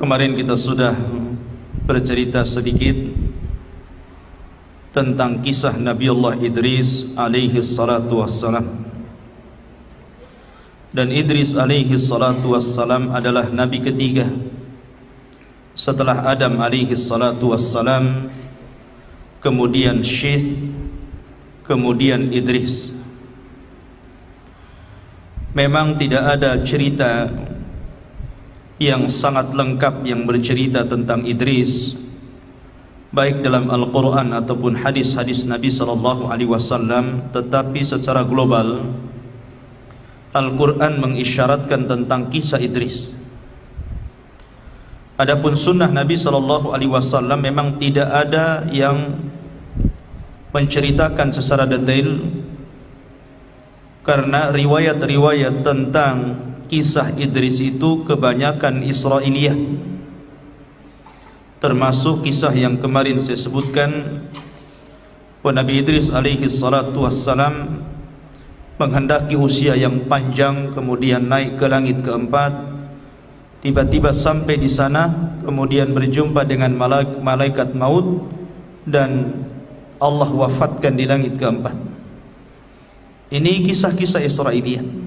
Kemarin kita sudah bercerita sedikit tentang kisah Nabiullah Idris alaihi salatu wassalam. Dan Idris alaihi salatu wassalam adalah nabi ketiga setelah Adam alaihi salatu wassalam, kemudian Syith, kemudian Idris. Memang tidak ada cerita yang sangat lengkap yang bercerita tentang Idris, baik dalam Al-Quran ataupun hadis-hadis Nabi SAW. Tetapi secara global Al-Quran mengisyaratkan tentang kisah Idris. Adapun sunnah Nabi SAW memang tidak ada yang menceritakan secara detail, karena riwayat-riwayat tentang kisah Idris itu kebanyakan Israiliyat, termasuk kisah yang kemarin saya sebutkan, bahwa Nabi Idris alaihi salatu wassalam menghendaki usia yang panjang, kemudian naik ke langit keempat, tiba-tiba sampai di sana, kemudian berjumpa dengan malaikat maut, dan Allah wafatkan di langit keempat. Ini kisah-kisah Israiliyat.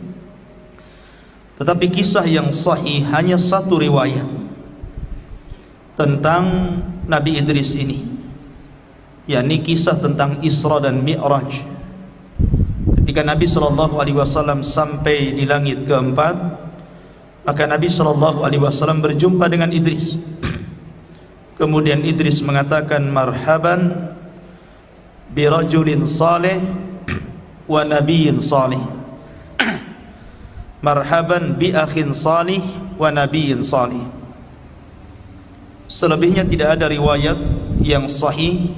Tetapi kisah yang sahih hanya satu riwayat tentang Nabi Idris ini, yakni kisah tentang Isra dan Mi'raj. Ketika Nabi SAW sampai di langit keempat, maka Nabi SAW berjumpa dengan Idris. Kemudian Idris mengatakan, marhaban birajulin salih wa nabiyyin salih, marhaban bi akhin salih wa nabiyyin salih. Selebihnya tidak ada riwayat yang sahih,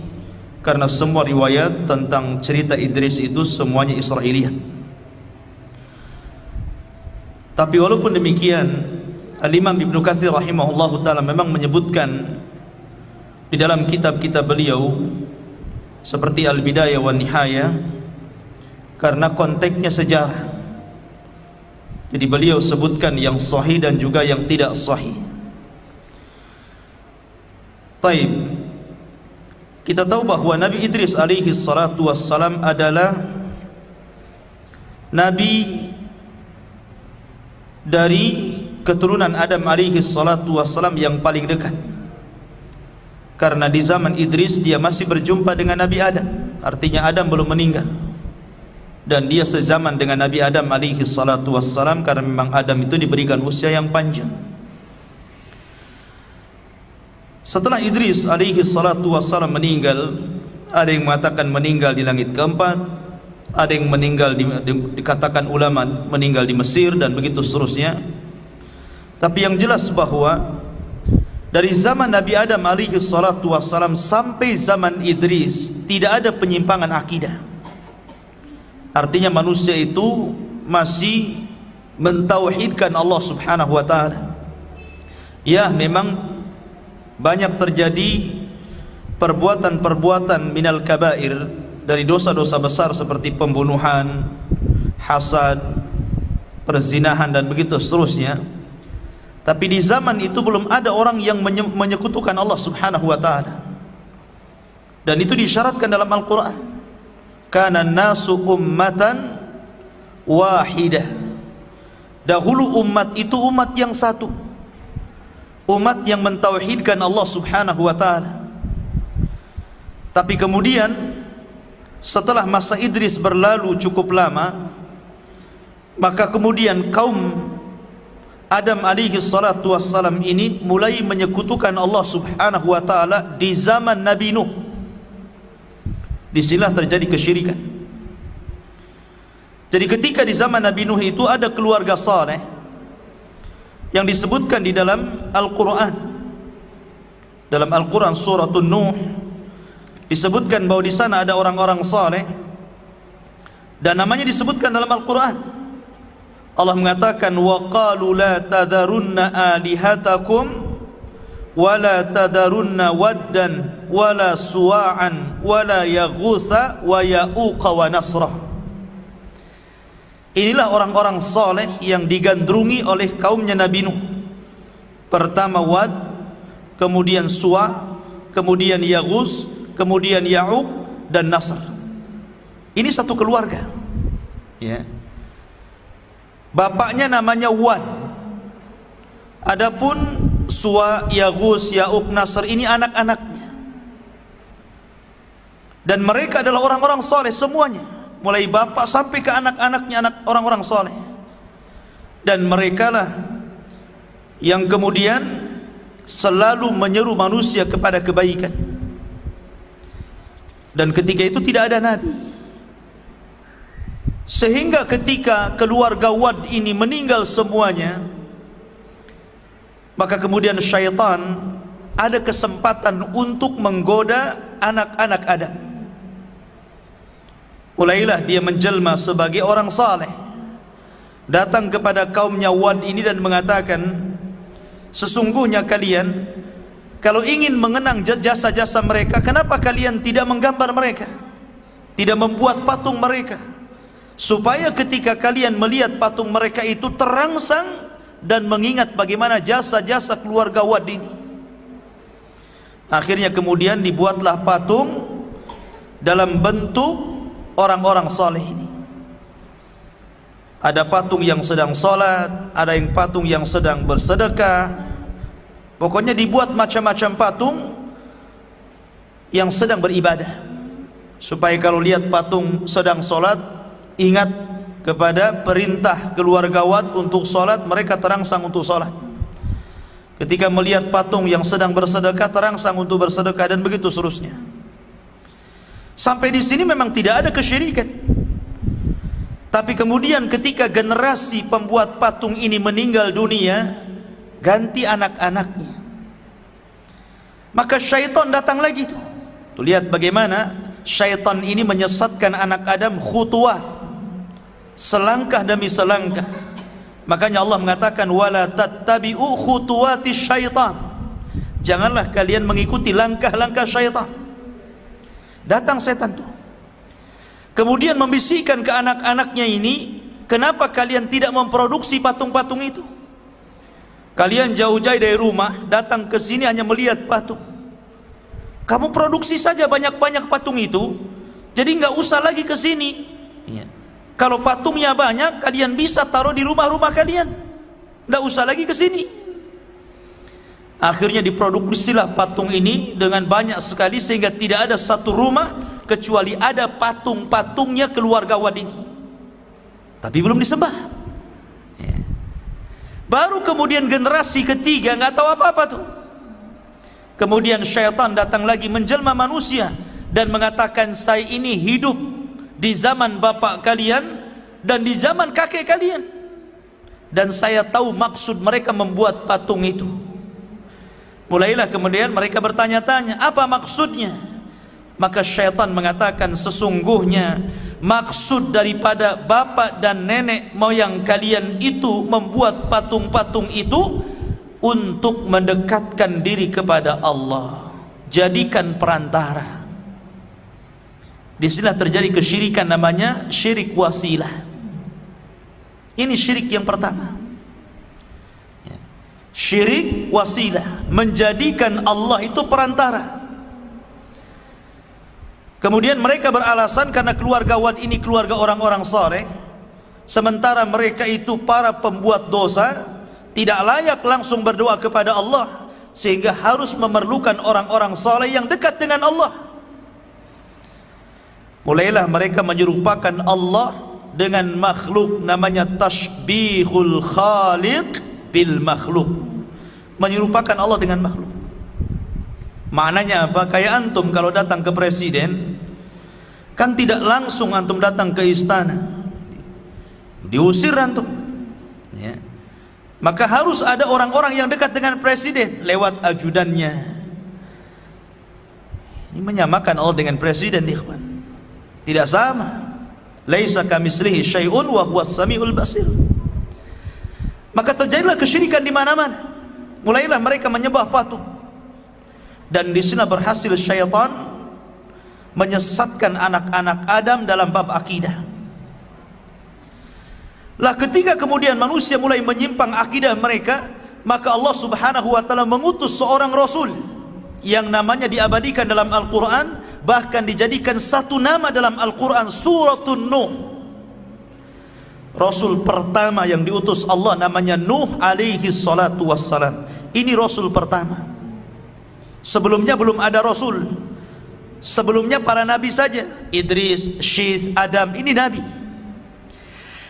karena semua riwayat tentang cerita Idris itu semuanya Israiliyat. Tapi walaupun demikian, Al-Imam Ibnu Katsir rahimahullahu ta'ala memang menyebutkan di dalam kitab-kitab beliau seperti Al-Bidayah wa Nihayah, karena konteksnya sejarah. Jadi beliau sebutkan yang sahih dan juga yang tidak sahih. Taib, kita tahu bahwa Nabi Idris alaihi salatu wassalam adalah nabi dari keturunan Adam alaihi salatu wassalam yang paling dekat. Karena di zaman Idris dia masih berjumpa dengan Nabi Adam, artinya Adam belum meninggal, dan dia sezaman dengan Nabi Adam alaihi salatu wassalam, karena memang Adam itu diberikan usia yang panjang. Setelah Idris alaihi salatu wassalam meninggal, ada yang mengatakan meninggal di langit keempat, ada yang meninggal dikatakan ulama meninggal di Mesir, dan begitu seterusnya. Tapi yang jelas bahwa dari zaman Nabi Adam alaihi salatu wassalam sampai zaman Idris tidak ada penyimpangan akidah. Artinya manusia itu masih mentauhidkan Allah subhanahu wa ta'ala. Ya, memang banyak terjadi perbuatan-perbuatan minal kabair, dari dosa-dosa besar seperti pembunuhan, hasad, perzinahan, dan begitu seterusnya. Tapi di zaman itu belum ada orang yang menyekutukan Allah subhanahu wa ta'ala. Dan itu disyaratkan dalam Al-Quran, kana nasu ummatan wahidah. Dahulu umat itu umat yang satu, umat yang mentauhidkan Allah subhanahu wa ta'ala. Tapi kemudian setelah masa Idris berlalu cukup lama, maka kemudian kaum Adam alaihi salatu wassalam ini mulai menyekutukan Allah subhanahu wa ta'ala di zaman Nabi Nuh. Disinilah terjadi kesyirikan. Jadi ketika di zaman Nabi Nuh itu ada keluarga saleh yang disebutkan di dalam Al-Quran. Dalam Al-Quran surah Nuh disebutkan bahwa di sana ada orang-orang saleh, dan namanya disebutkan dalam Al-Quran. Allah mengatakan, wa qalu la tadharunna alihatakum wa la tadharunna waddan wa la suwa'an wa la yaghutha wa ya'uqa wa nasra. Inilah orang-orang saleh yang digandrungi oleh kaumnya Nabi Nuh. Pertama Wad, kemudian Suwa, kemudian Yaghus, kemudian Ya'uq dan Nasr. Ini satu keluarga, ya. Bapaknya namanya Wad. Adapun Suwa, Yaghus, Ya'uq, Nasr ini anak-anaknya. Dan mereka adalah orang-orang soleh semuanya, mulai bapak sampai ke anak-anaknya, anak orang-orang soleh. Dan merekalah yang kemudian selalu menyeru manusia kepada kebaikan. Dan ketika itu tidak ada nabi, sehingga ketika keluarga Wad ini meninggal semuanya, maka kemudian syaitan ada kesempatan untuk menggoda anak-anak Adam. Mulailah dia menjelma sebagai orang saleh, datang kepada kaumnya Wad ini dan mengatakan, sesungguhnya kalian kalau ingin mengenang jasa-jasa mereka, kenapa kalian tidak menggambar mereka, tidak membuat patung mereka, supaya ketika kalian melihat patung mereka itu terangsang dan mengingat bagaimana jasa-jasa keluarga Wad ini. Akhirnya kemudian dibuatlah patung dalam bentuk orang-orang saleh ini. Ada patung yang sedang sholat, ada yang patung yang sedang bersedekah. Pokoknya dibuat macam-macam patung yang sedang beribadah, supaya kalau lihat patung sedang sholat, ingat kepada perintah keluarga Wad untuk sholat, mereka terangsang untuk sholat. Ketika melihat patung yang sedang bersedekah, terangsang untuk bersedekah, dan begitu seterusnya. Sampai di sini memang tidak ada kesyirikan. Tapi kemudian ketika generasi pembuat patung ini meninggal dunia, ganti anak-anaknya, maka syaitan datang lagi tuh. Tuh lihat bagaimana syaitan ini menyesatkan anak Adam khutuwat, selangkah demi selangkah. Makanya Allah mengatakan wala tattabi'u khutuwati syaitan, janganlah kalian mengikuti langkah-langkah syaitan. Datang setan tuh, kemudian membisikkan ke anak-anaknya ini, kenapa kalian tidak memproduksi patung-patung itu? Kalian jauh-jauh dari rumah datang ke sini hanya melihat patung. Kamu produksi saja banyak-banyak patung itu, jadi nggak usah lagi ke sini. Ya. Kalau patungnya banyak, kalian bisa taruh di rumah-rumah kalian, nggak usah lagi ke sini. Akhirnya diproduksilah patung ini dengan banyak sekali, sehingga tidak ada satu rumah kecuali ada patung-patungnya keluarga Wad ini, tapi belum disembah. Ya. Baru kemudian generasi ketiga nggak tahu apa-apa tuh. Kemudian syaitan datang lagi menjelma manusia dan mengatakan, saya ini hidup di zaman bapak kalian dan di zaman kakek kalian, dan saya tahu maksud mereka membuat patung itu. Mulailah kemudian mereka bertanya-tanya, apa maksudnya? Maka syaitan mengatakan, sesungguhnya maksud daripada bapak dan nenek moyang kalian itu membuat patung-patung itu untuk mendekatkan diri kepada Allah, jadikan perantara. Disinilah terjadi kesyirikan, namanya syirik wasilah. Ini syirik yang pertama, syirik wasilah, menjadikan Allah itu perantara. Kemudian mereka beralasan karena keluarga Wad ini keluarga orang-orang saleh, sementara mereka itu para pembuat dosa, tidak layak langsung berdoa kepada Allah, sehingga harus memerlukan orang-orang saleh yang dekat dengan Allah. Mulailah mereka menyerupakan Allah dengan makhluk, namanya tasbihul khaliq bil makhluk, menyerupakan Allah dengan makhluk. Maknanya apa? Kayak antum kalau datang ke presiden, kan tidak langsung antum datang ke istana, diusir antum, ya. Maka harus ada orang-orang yang dekat dengan presiden lewat ajudannya. Ini menyamakan Allah dengan presiden, ikhwan. Tidak sama. Laisa kamitslihi syai'un wa huwas samiul basir. Maka terjadilah kesyirikan di mana-mana. Mulailah mereka menyembah patung. Dan di sini berhasil syaitan menyesatkan anak-anak Adam dalam bab akidah. Lah ketika kemudian manusia mulai menyimpang akidah mereka, maka Allah Subhanahu wa taala mengutus seorang rasul yang namanya diabadikan dalam Al-Qur'an, bahkan dijadikan satu nama dalam Al-Qur'an, Suratun Nuh. Rasul pertama yang diutus Allah namanya Nuh alaihi salatu wassalam. Ini rasul pertama. Sebelumnya belum ada rasul. Sebelumnya para nabi saja, Idris, Syith, Adam, ini nabi.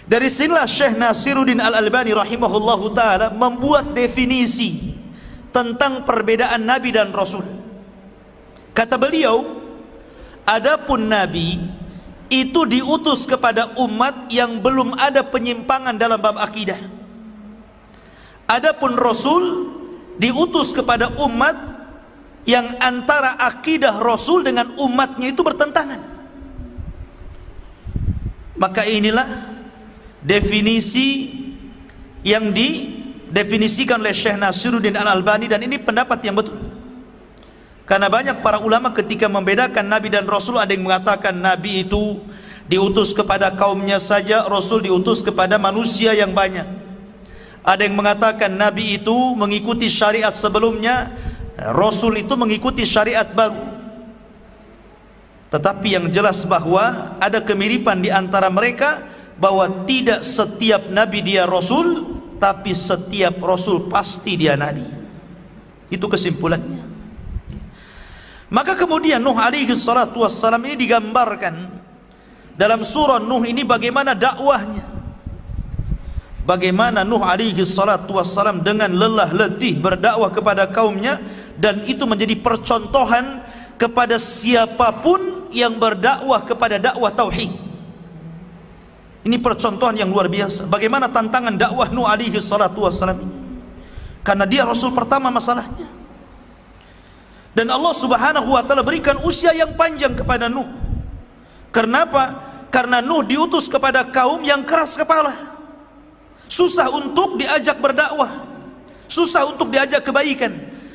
Dari sinilah Syekh Nasiruddin Al-Albani rahimahullahu ta'ala membuat definisi tentang perbedaan nabi dan rasul. Kata beliau, adapun nabi itu diutus kepada umat yang belum ada penyimpangan dalam bab akidah. Adapun rasul diutus kepada umat yang antara akidah rasul dengan umatnya itu bertentangan. Maka inilah definisi yang didefinisikan oleh Syekh Nasiruddin Al-Albani, dan ini pendapat yang betul. Karena banyak para ulama ketika membedakan nabi dan rasul, ada yang mengatakan nabi itu diutus kepada kaumnya saja, rasul diutus kepada manusia yang banyak. Ada yang mengatakan nabi itu mengikuti syariat sebelumnya, rasul itu mengikuti syariat baru. Tetapi yang jelas bahwa ada kemiripan di antara mereka, bahwa tidak setiap nabi dia rasul, tapi setiap rasul pasti dia nabi. Itu kesimpulannya. Maka kemudian Nuh alaihi salatu wassalam ini digambarkan dalam surah Nuh ini bagaimana dakwahnya. Bagaimana Nuh alaihi salatu wassalam dengan lelah letih berdakwah kepada kaumnya, dan itu menjadi percontohan kepada siapapun yang berdakwah kepada dakwah tauhid. Ini percontohan yang luar biasa bagaimana tantangan dakwah Nuh alaihi salatu wassalam ini, karena dia rasul pertama masalahnya. Dan Allah Subhanahu wa taala berikan usia yang panjang kepada Nuh. Kenapa? Karena Nuh diutus kepada kaum yang keras kepala, susah untuk diajak berdakwah, susah untuk diajak kebaikan.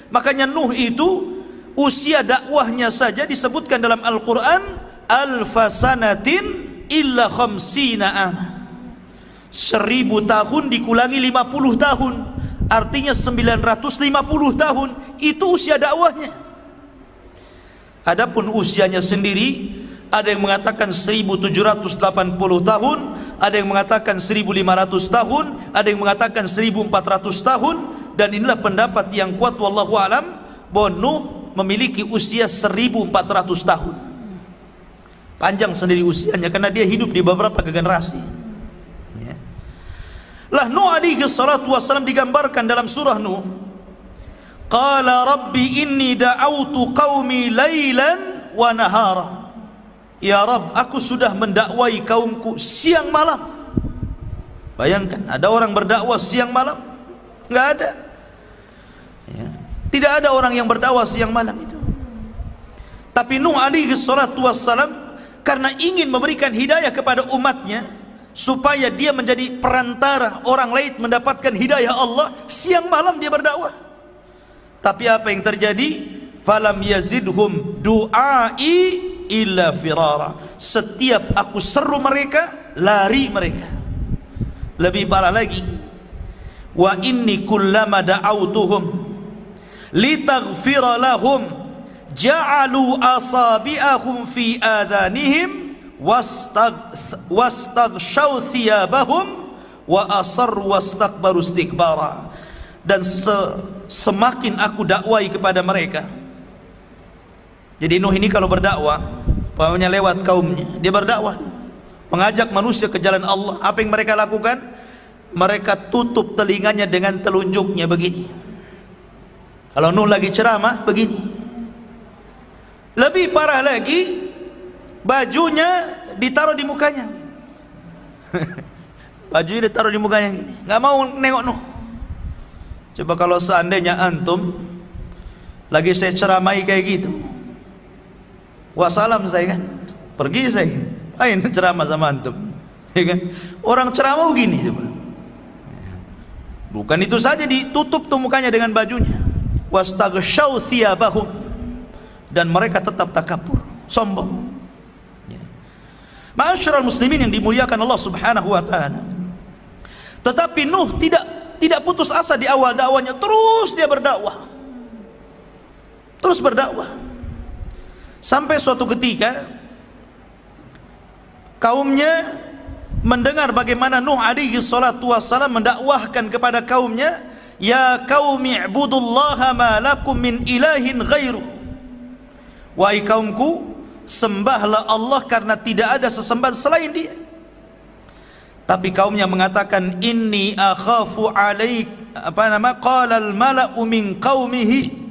Makanya Nuh itu usia dakwahnya saja disebutkan dalam Al-Quran, alfasanatin illa khamsina ama. 1000 tahun dikulangi 50 tahun, artinya 950 tahun. Itu usia dakwahnya. Adapun usianya sendiri, ada yang mengatakan 1780 tahun, ada yang mengatakan 1500 tahun, ada yang mengatakan 1400 tahun. Dan inilah pendapat yang kuat wallahu alam, bahwa Nuh memiliki usia 1400 tahun. Panjang sendiri usianya karena dia hidup di beberapa generasi. Ya. Lah Nuh alaihi salatu wassalam digambarkan dalam surah Nuh, qala rabbi inni da'autu qaumi lailan wa nahara. Ya Rabb, aku sudah mendakwai kaumku siang malam. Bayangkan, ada orang berdakwah siang malam? Enggak ada. Ya. Tidak ada orang yang berdakwah siang malam itu. Tapi Nuh alaihi salatu wassalam karena ingin memberikan hidayah kepada umatnya, supaya dia menjadi perantara orang lain mendapatkan hidayah Allah, siang malam dia berdakwah. Tapi apa yang terjadi? Falam yazidhum du'ai illa firara. Setiap aku seru mereka, lari mereka. Lebih parah lagi, wa inni kullama da'autuhum litaghfira lahum ja'alu asabi'ahum fi adhanihim wastaghshaw thiyabahum wa asarru wastakbaru istikbara. Dan semakin aku dakwai kepada mereka. Jadi Nuh ini kalau berdakwah, pokoknya lewat kaumnya, dia berdakwah, mengajak manusia ke jalan Allah. Apa yang mereka lakukan? Mereka tutup telinganya dengan telunjuknya begini. Kalau Nuh lagi ceramah begini. Lebih parah lagi, bajunya ditaruh di mukanya. Bajunya ditaruh di mukanya gini, nggak mau nengok Nuh. Coba kalau seandainya antum lagi saya ceramai kayak gitu, wassalam saya kan, pergi saya, ayo ceramah sama antum, ya kan? Orang ceramah begini coba. Bukan itu saja, ditutup tuh mukanya dengan bajunya. Wastaghshaw thiyabahum. Dan mereka tetap takabur, sombong. Ya. Ma'asyiral muslimin yang dimuliakan Allah Subhanahu wa taala. Tetapi Nuh tidak tidak putus asa di awal dakwanya, terus dia berdakwah. Terus berdakwah. Sampai suatu ketika kaumnya mendengar bagaimana Nuh alaihi salatu wassalam mendakwahkan kepada kaumnya, ya qaumi ibudullaha ma lakum min ilahin ghairu. Wahai kaumku, sembahlah Allah karena tidak ada sesembahan selain Dia. Tapi kaumnya mengatakan, inni akhafu alaik, qala al mala'u min qaumihi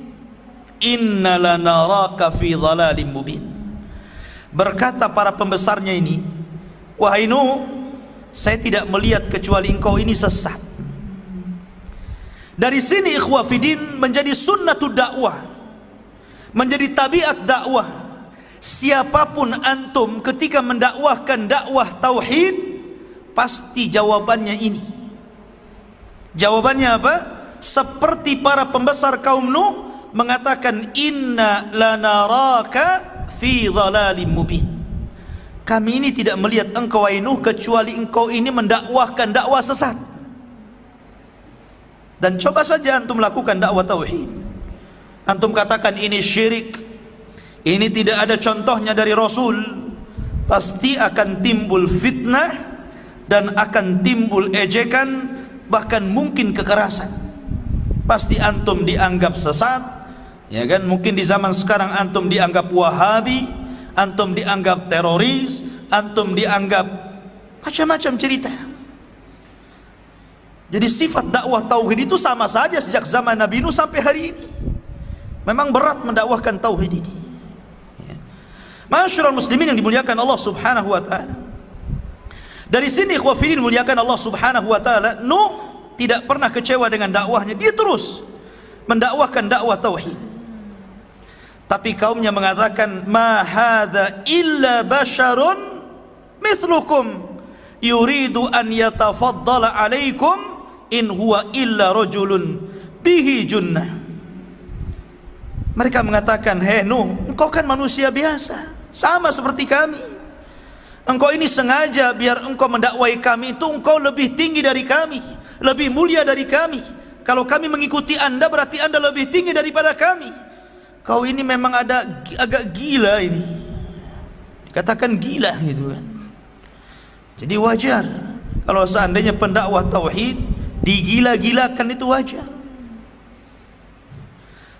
inna lanaraka fi dhalalim mubin. Berkata para pembesarnya ini, wahai Nuh, saya tidak melihat kecuali engkau ini sesat. Dari sini ikhwah fidin menjadi sunnatud dakwah, menjadi tabiat dakwah. Siapapun antum ketika mendakwahkan dakwah tauhid, pasti jawabannya ini. Jawabannya apa? Seperti para pembesar kaum Nuh mengatakan, inna lanaraka fi dhalalim mubin. Kami ini tidak melihat engkau wahai Nuh kecuali engkau ini mendakwahkan dakwah sesat. Dan coba saja antum lakukan dakwah tauhid, antum katakan ini syirik, ini tidak ada contohnya dari Rasul, pasti akan timbul fitnah dan akan timbul ejekan, bahkan mungkin kekerasan. Pasti antum dianggap sesat, ya kan? Mungkin di zaman sekarang antum dianggap Wahabi, antum dianggap teroris, antum dianggap macam-macam cerita. Jadi sifat dakwah tauhid itu sama saja sejak zaman Nabi Nuh sampai hari ini. Memang berat mendakwahkan tauhid ini. Ya. Ma'asyiral muslimin yang dimuliakan Allah Subhanahu wa taala. Dari sini ikhwah fillah dimuliakan Allah Subhanahu wa taala, Nuh tidak pernah kecewa dengan dakwahnya, dia terus mendakwahkan dakwah tauhid. Tapi kaumnya mengatakan, ma hadza illa basyarun mithlukum yuridu an yatafaddala alaikum in huwa illa rajulun bihi junnah. Mereka mengatakan, hei Nuh, engkau kan manusia biasa, sama seperti kami. Engkau ini sengaja biar engkau mendakwai kami itu engkau lebih tinggi dari kami, lebih mulia dari kami. Kalau kami mengikuti anda berarti anda lebih tinggi daripada kami. Kau ini memang ada agak gila ini, dikatakan gila gitu kan. Jadi wajar kalau seandainya pendakwah tauhid digila-gilakan, itu wajar.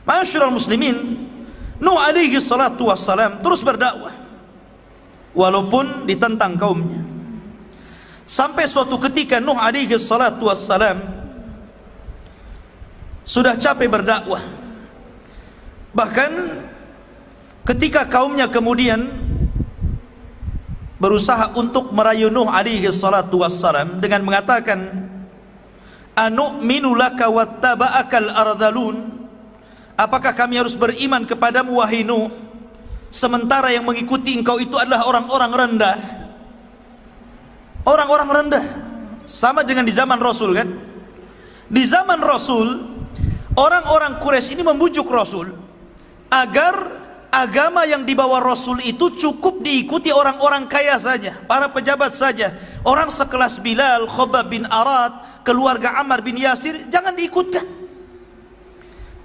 Ma'asyiral muslimin, Nuh alaihi salatu wassalam terus berdakwah walaupun ditentang kaumnya. Sampai suatu ketika Nuh alaihi salatu wassalam sudah capek berdakwah. Bahkan ketika kaumnya kemudian berusaha untuk merayu Nuh alaihi salatu wassalam dengan mengatakan, anu'minu laka wattaba'akal ardhalun, apakah kami harus beriman kepadamu wahai Nuh sementara yang mengikuti engkau itu adalah orang-orang rendah. Orang-orang rendah sama dengan di zaman Rasul kan. Di zaman Rasul, orang-orang Quraisy ini membujuk Rasul agar agama yang dibawa Rasul itu cukup diikuti orang-orang kaya saja, para pejabat saja. Orang sekelas Bilal, Khabbab bin Arad, keluarga Ammar bin Yasir jangan diikutkan.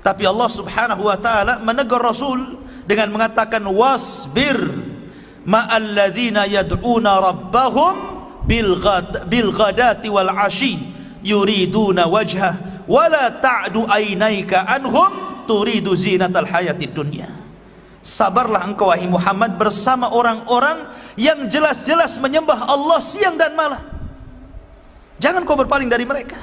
Tapi Allah Subhanahu wa taala menegur Rasul dengan mengatakan, wasbir ma'alladzina yad'una rabbahum bil ghadati wal ashi yuriduna wajhah wala ta'du ainaika anhum turidu zinatal hayatid dunya. Sabarlah engkau wahai Muhammad bersama orang-orang yang jelas-jelas menyembah Allah siang dan malam. Jangan kau berpaling dari mereka,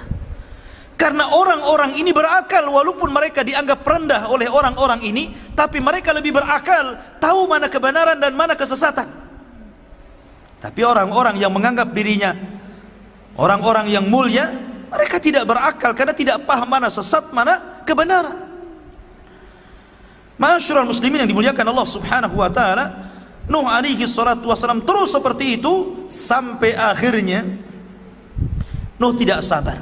karena orang-orang ini berakal walaupun mereka dianggap rendah oleh orang-orang ini, tapi mereka lebih berakal, tahu mana kebenaran dan mana kesesatan. Tapi orang-orang yang menganggap dirinya orang-orang yang mulia, mereka tidak berakal karena tidak paham mana sesat mana kebenaran. Ma'asyiral muslimin yang dimuliakan Allah Subhanahu wa taala, Nuh alaihi salatu wasallam terus seperti itu sampai akhirnya Nuh tidak sabar,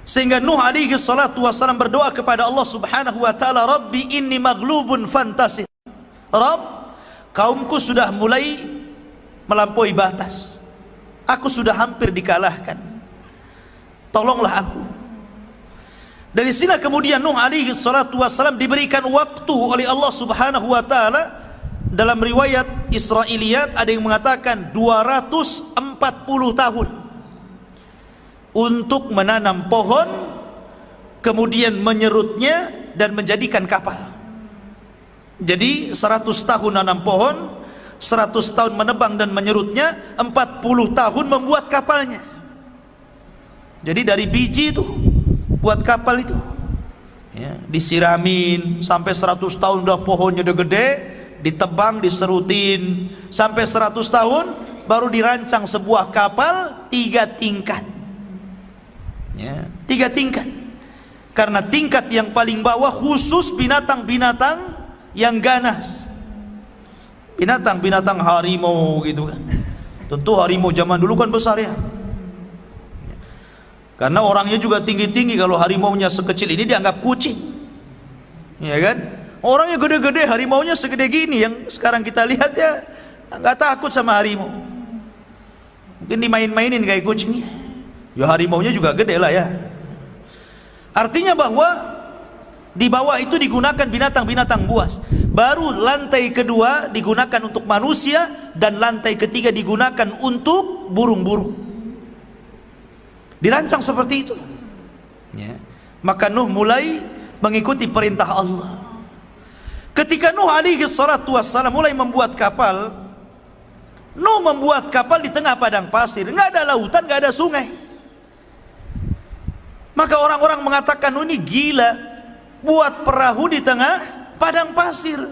sehingga Nuh alaihi salatu wasallam berdoa kepada Allah Subhanahu wa taala, Rabbi inni maghlubun fantasir. Rabb, kaumku sudah mulai melampaui batas, aku sudah hampir dikalahkan. tolonglah aku. Dari sini kemudian Nuh alaihi salatu wassalam diberikan waktu oleh Allah subhanahu wa ta'ala. Dalam riwayat Israiliyat ada yang mengatakan 240 tahun untuk menanam pohon, kemudian menyerutnya dan menjadikan kapal. Jadi 100 tahun nanam pohon, 100 tahun menebang dan menyerutnya, 40 tahun membuat kapalnya. Jadi dari biji itu buat kapal itu ya, disiramin sampai 100 tahun udah pohonnya udah gede, ditebang, diserutin sampai 100 tahun baru dirancang sebuah kapal 3 tingkat ya, 3 tingkat. Karena tingkat yang paling bawah khusus binatang-binatang yang ganas, binatang-binatang harimau gitu kan. Tentu harimau zaman dulu kan besar ya, karena orangnya juga tinggi-tinggi. Kalau harimaunya sekecil ini dianggap kucing ya kan. Orangnya gede-gede, harimaunya segede gini. Yang sekarang kita lihat ya nggak takut sama harimau, mungkin dimain-mainin kayak kucing ya. Harimaunya juga gede lah ya. Artinya bahwa di bawah itu digunakan binatang-binatang buas. Baru lantai kedua digunakan untuk manusia, dan lantai ketiga digunakan untuk burung-burung. Dirancang seperti itu ya. Maka Nuh mulai mengikuti perintah Allah. Ketika Nuh alaihi salatu wassalam mulai membuat kapal, Nuh membuat kapal di tengah padang pasir, nggak ada lautan, nggak ada sungai. Maka orang-orang mengatakan, Nuh ini gila, buat perahu di tengah padang pasir.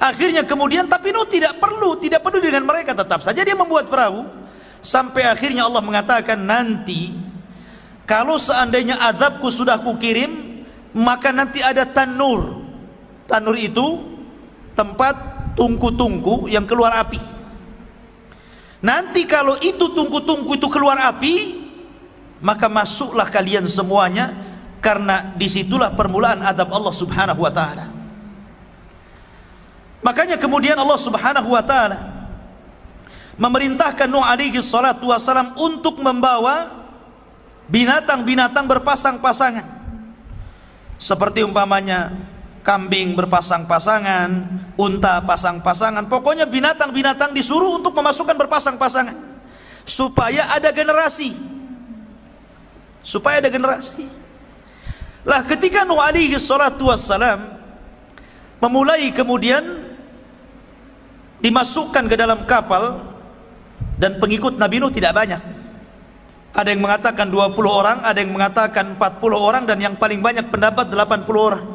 Akhirnya kemudian, tapi Nuh tidak perlu dengan mereka, tetap saja dia membuat perahu. Sampai akhirnya Allah mengatakan, nanti kalau seandainya azabku sudah kukirim, maka nanti ada tanur. Tanur itu tempat tungku-tungku yang keluar api. Nanti kalau itu tungku-tungku itu keluar api, maka masuklah kalian semuanya, karena disitulah permulaan adab Allah subhanahu wa ta'ala. Makanya kemudian Allah subhanahu wa ta'ala memerintahkan Nuh alaihi salatu wassalam untuk membawa binatang-binatang berpasang-pasangan. Seperti umpamanya kambing berpasang-pasangan, unta pasang-pasangan, pokoknya binatang-binatang disuruh untuk memasukkan berpasang-pasangan supaya ada generasi, Lah ketika Nuh alaihi salatu wassalam memulai kemudian dimasukkan ke dalam kapal, dan pengikut Nabi Nuh tidak banyak. Ada yang mengatakan 20 orang, ada yang mengatakan 40 orang, dan yang paling banyak pendapat 80 orang.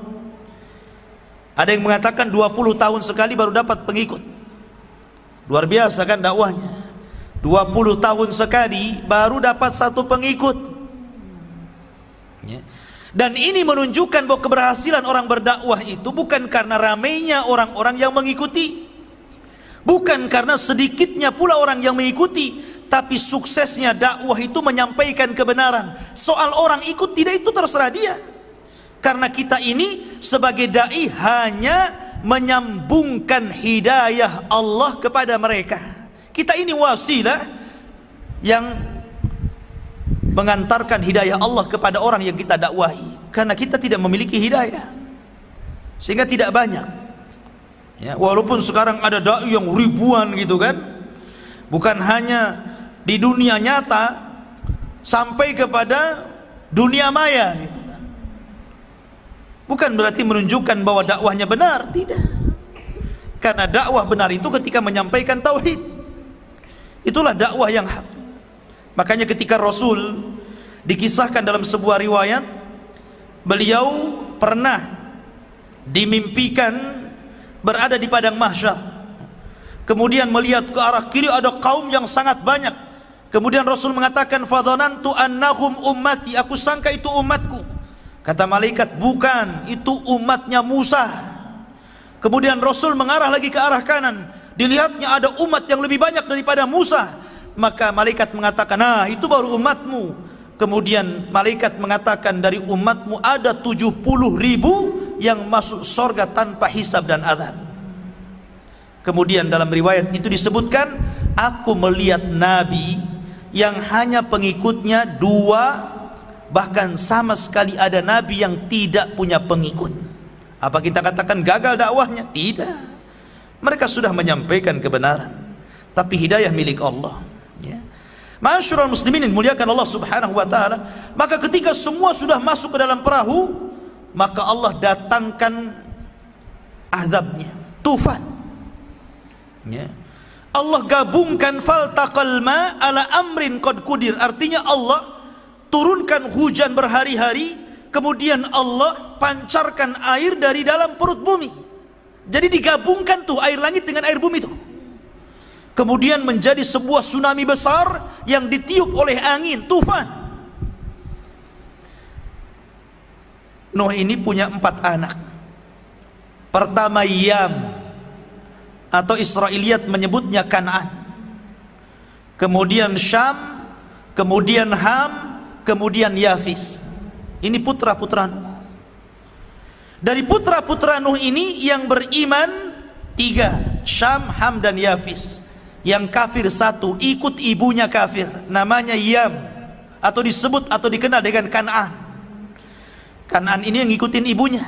Ada yang mengatakan 20 tahun sekali baru dapat pengikut. Luar biasa kan dakwahnya. 20 tahun sekali baru dapat 1 pengikut. Dan ini menunjukkan bahwa keberhasilan orang berdakwah itu bukan karena ramainya orang-orang yang mengikuti, bukan karena sedikitnya pula orang yang mengikuti, tapi suksesnya dakwah itu menyampaikan kebenaran. Soal orang ikut tidak, itu terserah dia. Karena kita ini sebagai dai hanya menyambungkan hidayah Allah kepada mereka. Kita ini wasilah yang mengantarkan hidayah Allah kepada orang yang kita dakwahi. Karena kita tidak memiliki hidayah, sehingga tidak banyak ya. Walaupun sekarang ada dai yang ribuan gitu kan, bukan hanya di dunia nyata, sampai kepada dunia maya gitu kan. Bukan berarti menunjukkan bahwa dakwahnya benar, tidak. Karena dakwah benar itu ketika menyampaikan tauhid, itulah dakwah yang hak. Makanya ketika Rasul dikisahkan dalam sebuah riwayat, beliau pernah dimimpikan berada di padang mahsyar, kemudian melihat ke arah kiri ada kaum yang sangat banyak. Kemudian Rasul mengatakan, fadhanantu annahum ummati, aku sangka itu umatku. Kata malaikat, bukan, itu umatnya Musa. Kemudian Rasul mengarah lagi ke arah kanan, dilihatnya ada umat yang lebih banyak daripada Musa. Maka malaikat mengatakan, nah itu baru umatmu. Kemudian malaikat mengatakan, dari umatmu ada 70.000 yang masuk surga tanpa hisab dan azab. Kemudian dalam riwayat itu disebutkan, aku melihat Nabi yang hanya pengikutnya 2, bahkan sama sekali ada nabi yang tidak punya pengikut. Apa kita katakan gagal dakwahnya? Tidak. Mereka sudah menyampaikan kebenaran, tapi hidayah milik Allah, ya. Ma'asyiral muslimin dimuliakan Allah Subhanahu wa taala, maka ketika semua sudah masuk ke dalam perahu, maka Allah datangkan azabnya, tufan, ya. Allah gabungkan faltaqal ma ala amrin qad qudir, artinya Allah turunkan hujan berhari-hari, kemudian Allah pancarkan air dari dalam perut bumi. Jadi digabungkan tuh air langit dengan air bumi tuh. Kemudian menjadi sebuah tsunami besar yang ditiup oleh angin, tufan. Nuh ini punya 4 anak. Pertama Yam, atau Israiliyat menyebutnya Kan'an, kemudian Syam, kemudian Ham, kemudian Yafis. Ini putra-putra Nuh. Dari putra-putra Nuh ini yang beriman 3, Syam, Ham, dan Yafis. Yang kafir 1, ikut ibunya kafir, namanya Yam, atau disebut atau dikenal dengan Kan'an. Kan'an ini yang ngikutin ibunya.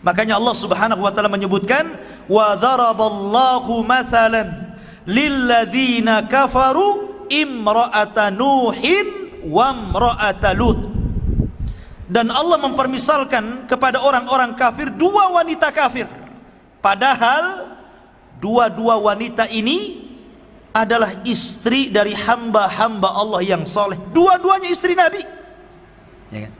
Makanya Allah Subhanahu wa taala menyebutkan, wa daraballahu mathalan lilladzina kafaru imra'ata nuhin wa imra'ata lut. Dan Allah mempermisalkan kepada orang-orang kafir 2 wanita kafir, padahal 2 wanita ini adalah istri dari hamba-hamba Allah yang soleh. Dua-duanya istri Nabi, ya kan?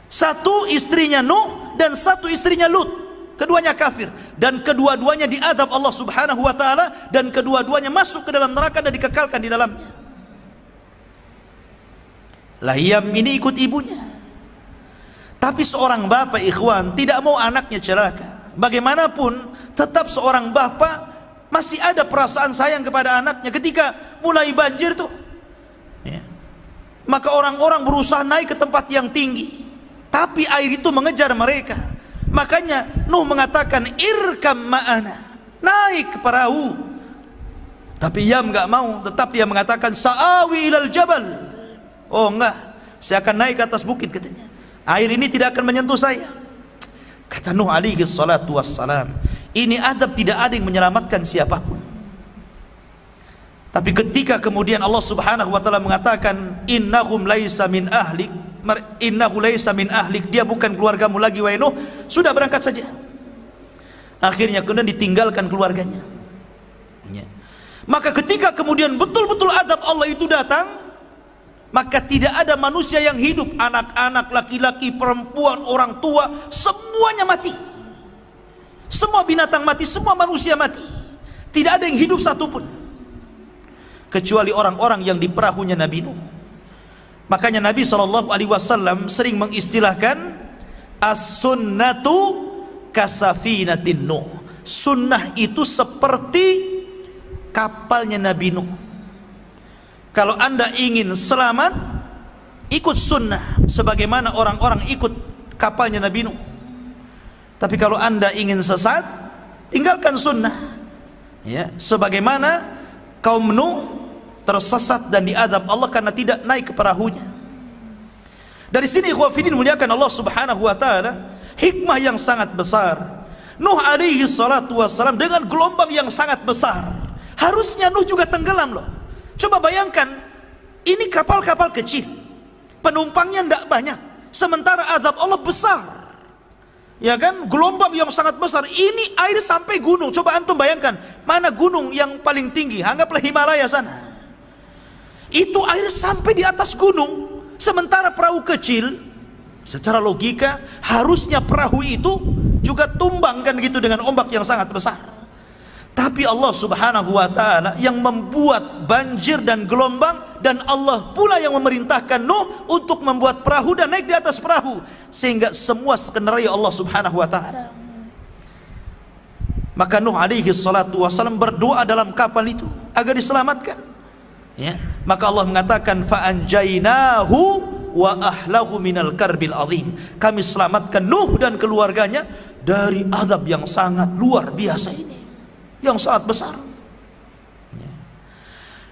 1 istrinya Nuh dan 1 istrinya Lut. Keduanya kafir, dan kedua-duanya diadab Allah Subhanahu wa taala, dan kedua-duanya masuk ke dalam neraka dan dikekalkan di dalamnya. Yam ini ikut ibunya. Tapi seorang bapak, ikhwan, tidak mau anaknya celaka. Bagaimanapun tetap seorang bapak masih ada perasaan sayang kepada anaknya. Ketika mulai banjir tuh, ya, maka orang-orang berusaha naik ke tempat yang tinggi, tapi air itu mengejar mereka. Makanya Nuh mengatakan, irkam ma'ana, naik ke perahu. Tapi Yam enggak mau, tetap dia mengatakan, sa'awi ilal jabal. Oh enggak, saya akan naik ke atas bukit, katanya. Air ini tidak akan menyentuh saya. Kata Nuh alaihi salatu wassalam, ini adab, tidak ada yang menyelamatkan siapapun. Tapi ketika kemudian Allah Subhanahu wa taala mengatakan, innahum laisa min ahlik, innahu laisa min ahlik, dia bukan keluargamu lagi wahai Nuh, sudah berangkat saja. Akhirnya kemudian ditinggalkan keluarganya, ya. Maka ketika kemudian betul-betul adab Allah itu datang, maka tidak ada manusia yang hidup, anak-anak, laki-laki, perempuan, orang tua, semuanya mati. Semua binatang mati, semua manusia mati. Tidak ada yang hidup satupun, kecuali orang-orang yang di perahunya Nabi Nuh. Makanya Nabi SAW sering mengistilahkan as-sunnatu kasafinatin Nuh. Sunnah itu seperti kapalnya Nabi Nuh. Kalau anda ingin selamat, ikut sunnah sebagaimana orang-orang ikut kapalnya Nabi Nuh. Tapi kalau anda ingin sesat, tinggalkan sunnah, ya, sebagaimana kaum Nuh tersesat dan diadab Allah karena tidak naik ke perahunya. Dari sini ikhwah fillah muliakan Allah Subhanahu wa taala, hikmah yang sangat besar. Nuh alaihi salatu wassalam dengan gelombang yang sangat besar, harusnya Nuh juga tenggelam loh. Coba bayangkan, ini kapal-kapal kecil, penumpangnya tidak banyak, sementara azab Allah besar, ya kan? Gelombang yang sangat besar, ini air sampai gunung. Coba antum bayangkan, mana gunung yang paling tinggi? Anggaplah Himalaya sana. Itu air sampai di atas gunung, sementara perahu kecil. Secara logika harusnya perahu itu juga tumbang kan gitu dengan ombak yang sangat besar. Tapi Allah Subhanahu wa taala yang membuat banjir dan gelombang, dan Allah pula yang memerintahkan Nuh untuk membuat perahu dan naik di atas perahu, sehingga semua skenario Allah Subhanahu wa taala. Maka Nuh alaihi salatu wasallam berdoa dalam kapal itu agar diselamatkan, ya. Maka Allah mengatakan, fa anjainahu wa ahlahu minal karbil azim, kami selamatkan Nuh dan keluarganya dari azab yang sangat luar biasa ini, yang sangat besar, ya.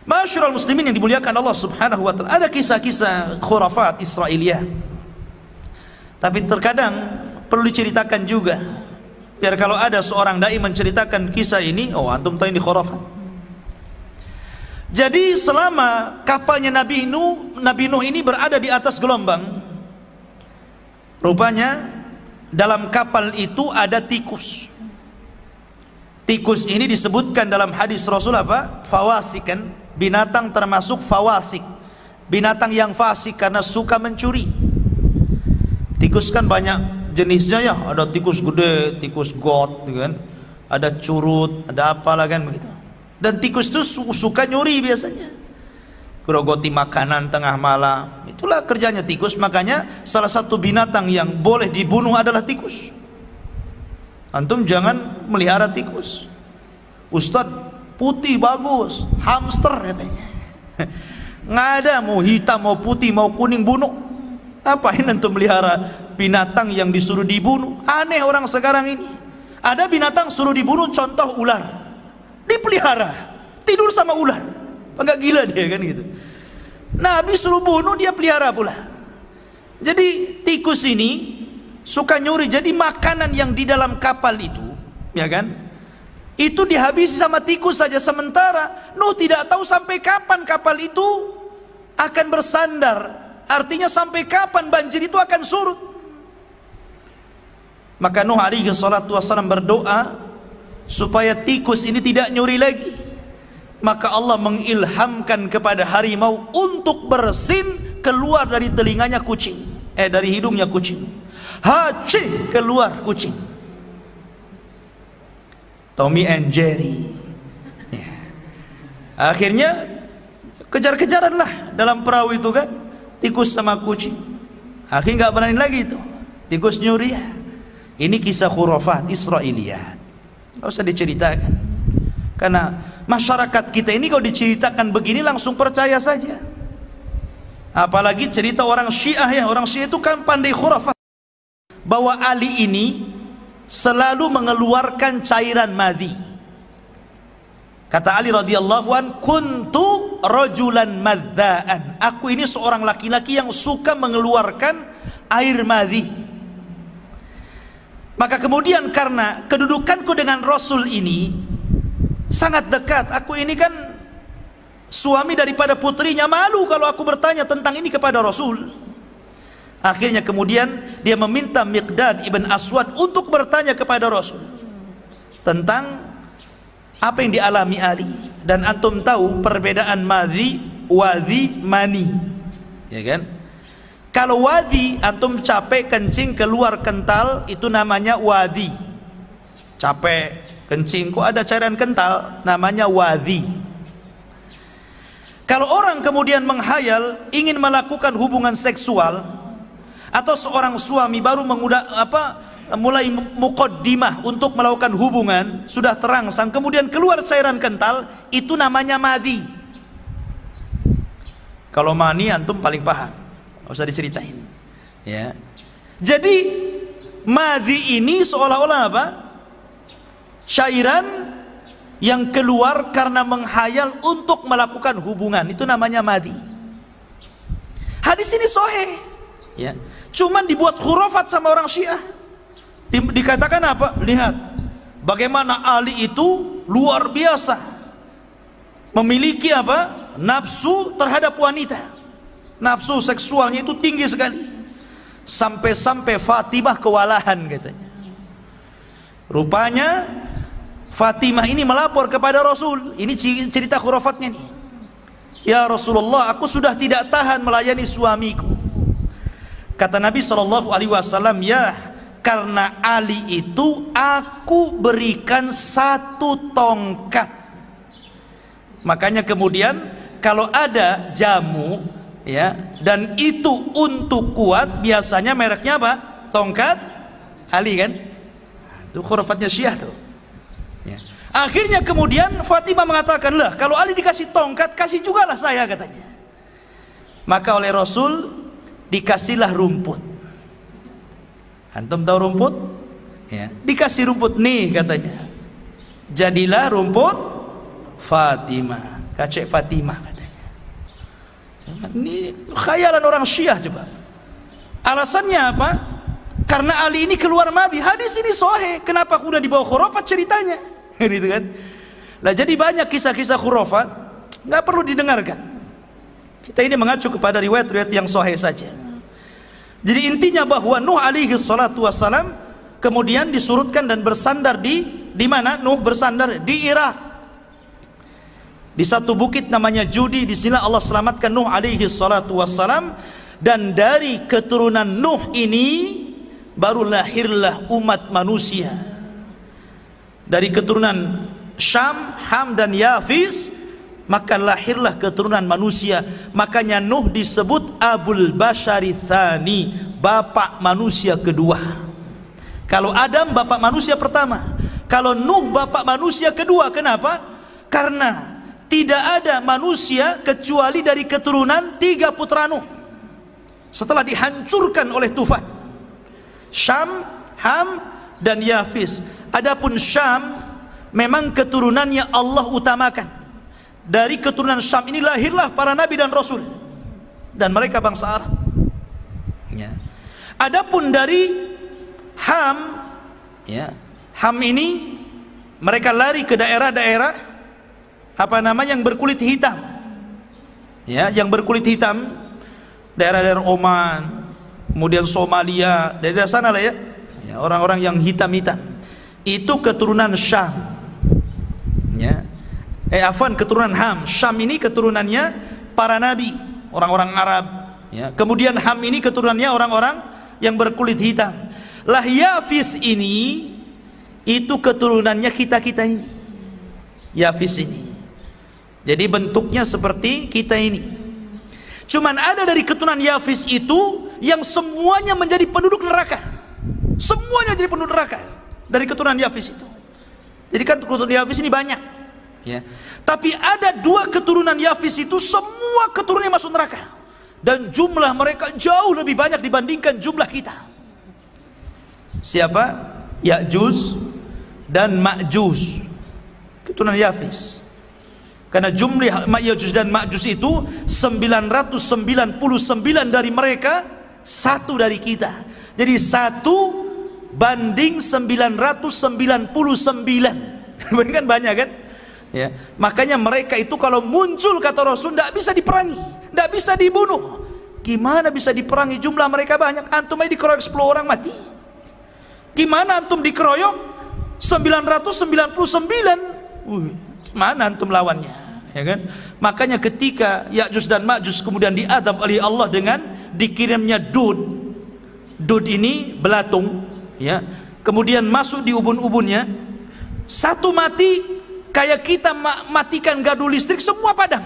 Masyarul muslimin yang dimuliakan Allah Subhanahu wa taala, ada kisah-kisah khurafat Israiliyah. Tapi terkadang perlu diceritakan juga, biar kalau ada seorang dai menceritakan kisah ini, oh antum tahu ini khurafat. Jadi selama kapalnya Nabi Nuh ini berada di atas gelombang, rupanya dalam kapal itu ada tikus. Tikus ini disebutkan dalam hadis Rasul apa? Fawasik, kan? Binatang termasuk fawasik, binatang yang fasik karena suka mencuri. Tikus kan banyak jenisnya ya, ada tikus gede, tikus got, kan? Ada curut, ada apalah kan begitu. Dan tikus itu suka nyuri biasanya, gerogoti makanan tengah malam. Itulah kerjanya tikus. Makanya salah satu binatang yang boleh dibunuh adalah tikus. Antum jangan melihara tikus. Ustadz, putih bagus, hamster katanya. Nggak ada, mau hitam, mau putih, mau kuning, bunuh. Apain antum melihara binatang yang disuruh dibunuh? Aneh orang sekarang ini. Ada binatang suruh dibunuh, contoh ular, dipelihara, tidur sama ular. Agak gila dia kan gitu. Nabi suruh bunuh, dia pelihara pula. Jadi tikus ini suka nyuri. Jadi makanan yang di dalam kapal itu, ya kan, itu dihabisi sama tikus saja. Sementara Nuh tidak tahu sampai kapan kapal itu akan bersandar. Artinya sampai kapan banjir itu akan surut. Maka Nuh alaihi salatu wassalam berdoa supaya tikus ini tidak nyuri lagi. Maka Allah mengilhamkan kepada harimau untuk bersin keluar dari telinganya kucing, dari hidungnya kucing. Haci, keluar kucing. Tommy and Jerry. Ya. Akhirnya kejar-kejaran lah dalam perahu itu kan, tikus sama kucing. Akhirnya nggak berani lagi itu, tikus nyuri. Ini kisah khurafat Israiliyat, nggak usah diceritakan. Karena masyarakat kita ini kalau diceritakan begini langsung percaya saja. Apalagi cerita orang Syiah ya, orang Syiah itu kan pandai khurafat. Bahwa Ali ini selalu mengeluarkan cairan madhi. Kata Ali radhiyallahu an, kuntu rajulan madzaan. Aku ini seorang laki-laki yang suka mengeluarkan air madhi. Maka kemudian karena kedudukanku dengan Rasul ini sangat dekat, aku ini kan suami daripada putrinya, malu kalau aku bertanya tentang ini kepada Rasul. Akhirnya kemudian dia meminta Miqdad ibn Aswad untuk bertanya kepada Rasul tentang apa yang dialami Ali. Dan antum tahu perbedaan madhi, wadhi, mani, ya kan? Kalau wadhi, antum capek kencing keluar kental, itu namanya wadhi. Capek kencing kok ada cairan kental, namanya wadhi. Kalau orang kemudian menghayal ingin melakukan hubungan seksual, atau seorang suami baru mulai muqaddimah untuk melakukan hubungan, sudah terangsang kemudian keluar cairan kental, itu namanya madhi. Kalau mani antum paling paham, nggak usah diceritain ya. Jadi madhi ini seolah-olah apa? Cairan yang keluar karena menghayal untuk melakukan hubungan, itu namanya madhi. Hadis ini sahih ya. Cuman dibuat khurafat sama orang Syiah. Dikatakan apa? Lihat bagaimana Ali itu luar biasa memiliki apa? Nafsu terhadap wanita. Nafsu seksualnya itu tinggi sekali. Sampai-sampai Fatimah kewalahan katanya. Rupanya Fatimah ini melapor kepada Rasul. Ini cerita khurafatnya nih. Ya Rasulullah, aku sudah tidak tahan melayani suamiku. Kata Nabi SAW, ya karena Ali itu aku berikan 1 tongkat. Makanya kemudian kalau ada jamu ya, dan itu untuk kuat, biasanya mereknya apa? Tongkat Ali kan? Itu khurafatnya Syiah tuh ya. Akhirnya kemudian Fatimah mengatakan, lah kalau Ali dikasih tongkat, kasih juga lah saya katanya. Maka oleh Rasul dikasihlah rumput. Antum tahu rumput? Ya. Dikasih rumput nih katanya. Jadilah rumput Fatimah. Kacek Fatimah katanya. Ini khayalan orang Syiah coba. Alasannya apa? Karena Ali ini keluar Nabi. Hadis ini sahih. Kenapa udah dibawa khurafat ceritanya? Gitu kan? Lah jadi banyak kisah-kisah khurafat nggak perlu didengarkan. Kita ini mengacu kepada riwayat-riwayat yang sahih saja. Jadi intinya bahwa Nuh alaihi salatu wassalam kemudian disurutkan dan bersandar di mana? Nuh bersandar di Irak. Di satu bukit namanya Judi, di sini Allah selamatkan Nuh alaihi salatu wassalam, dan dari keturunan Nuh ini baru lahirlah umat manusia. Dari keturunan Syam, Ham dan Yafis, maka lahirlah keturunan manusia. Makanya Nuh disebut Abul Bashari Tsani, bapak manusia kedua. Kalau Adam bapak manusia pertama, kalau Nuh bapak manusia kedua. Kenapa? Karena tidak ada manusia kecuali dari keturunan 3 putra Nuh setelah dihancurkan oleh tufan. Syam, Ham dan Yafis. Adapun Syam memang keturunannya Allah utamakan. Dari keturunan Syam ini lahirlah para nabi dan rasul, dan mereka bangsa Arab ya. Adapun dari Ham ya, Ham ini mereka lari ke daerah-daerah yang berkulit hitam ya, yang berkulit hitam, daerah-daerah Oman, kemudian Somalia, daerah sana lah ya, orang-orang yang hitam-hitam itu keturunan Syam ya. Keturunan Ham. Syam ini keturunannya para nabi, orang-orang Arab ya. Kemudian Ham ini keturunannya orang-orang yang berkulit hitam. Lah Yafis ini itu keturunannya kita-kita ini, Yafis ini. Jadi bentuknya seperti kita ini. Cuman ada dari keturunan Yafis itu yang semuanya menjadi penduduk neraka. Semuanya jadi penduduk neraka dari keturunan Yafis itu. Jadi kan keturunan Yafis ini banyak ya. Tapi ada 2 keturunan Yafis itu semua keturunannya masuk neraka, dan jumlah mereka jauh lebih banyak dibandingkan jumlah kita. Siapa? Ya'juj dan Ma'juj, keturunan Yafis. Karena jumlah Ya'juj dan Ma'juj itu 999 dari mereka, 1 dari kita. Jadi 1 banding 999. Kan banyak kan ya. Makanya mereka itu kalau muncul, kata Rasul, tidak bisa diperangi, tidak bisa dibunuh. Gimana bisa diperangi? Jumlah mereka banyak. Antum aja dikeroyok 10 orang mati. Gimana antum dikeroyok 999? Mana antum lawannya ya kan? Makanya ketika Ya'juj dan Ma'juj kemudian diadab oleh Allah dengan dikirimnya dud ini belatung ya, kemudian masuk di ubun-ubunnya, 1 mati kayak kita matikan gardu listrik semua padam.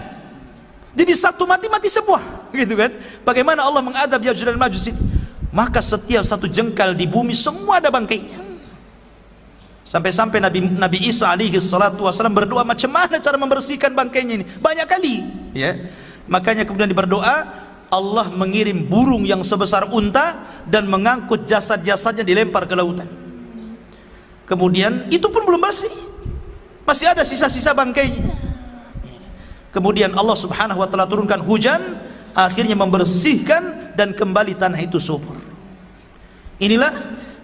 Jadi 1 mati semua gitu kan. Bagaimana Allah mengadab Ya'juj dan Ma'juj ini? Maka setiap 1 jengkal di bumi semua ada bangkainya. Sampai-sampai Nabi Isa alaihi salatu wasallam berdoa, macam mana cara membersihkan bangkainya ini? Banyak kali ya. Makanya kemudian berdoa, Allah mengirim burung yang sebesar unta dan mengangkut jasad-jasadnya dilempar ke lautan. Kemudian itu pun belum bersih, masih ada sisa-sisa bangkainya. Kemudian Allah subhanahu wa ta'ala turunkan hujan, akhirnya membersihkan dan kembali tanah itu subur. Inilah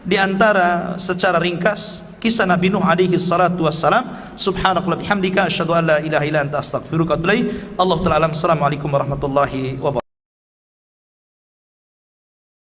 diantara secara ringkas kisah Nabi Nuh alaihi salatu wassalam. Subhanakallahumma bihamdika asyhadu an la ilaha illa anta astaghfiruka wa atubu ilaik. Allah ta'ala alam. Assalamualaikum warahmatullahi wabarakatuh.